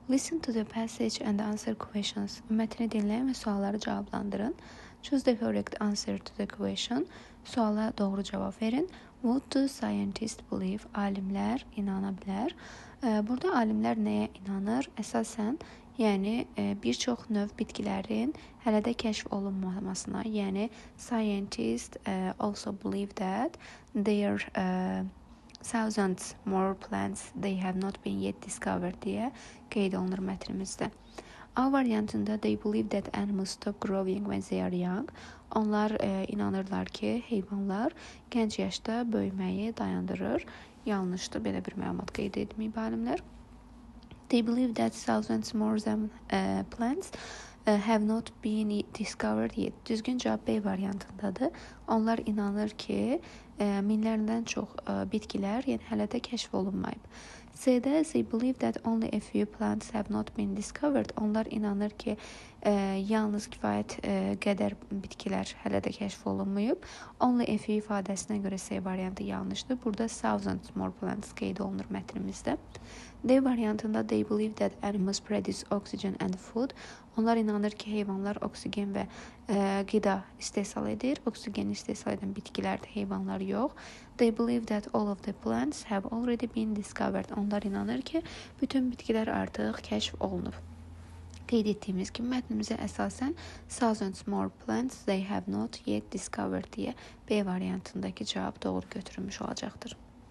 Listen to the passage and answer questions. Mətni dinləyin və sualları cavablandırın. Choose the correct answer to the question. Suala doğru cavab verin. What do scientists believe? Alimlər inana bilər. Burada alimlər nəyə inanır? Əsasən, bir çox növ bitkilərin hələ də kəşf olunmamasına, scientists also believe that there thousands more plants they have not been yet discovered deyə qeyd olunur mətnimizdə. A variantında they believe that animals stop growing when they are young. Onlar inanırlar ki, heyvanlar gənc yaşda böyüməyi dayandırır. Yanlışdır, belə bir məlumat qeyd etməyib alimlər. They believe that thousands more than plants have not been discovered yet. Düzgün cavab B variantındadır. Onlar inanır ki, minlərdən çox bitkilər hələ də kəşf olunmayıb. C-də they believe that only a few plants have not been discovered. Onlar inanır ki, yalnız kifayət qədər bitkilər hələ də kəşf olunmayıb. Only a few ifadəsinə görə C variantı yanlışdır. Burada thousands more plants qeyd olunur mətnimizdə. D variantında they believe that animals produce oxygen and food. Onlar inanır ki, heyvanlar oksigen və qida istehsal edir. Oksigen istehsal edən bitkilərdir, heyvanlar yox. They believe that all of the plants have already been discovered. Onlar inanır ki, bütün bitkilər artıq kəşf olunub. Qeyd etdiyimiz kimi mətnimizə əsasən thousands more plants they have not yet discovered deyə B variantındakı cavab doğru götürülmüş olacaqdır.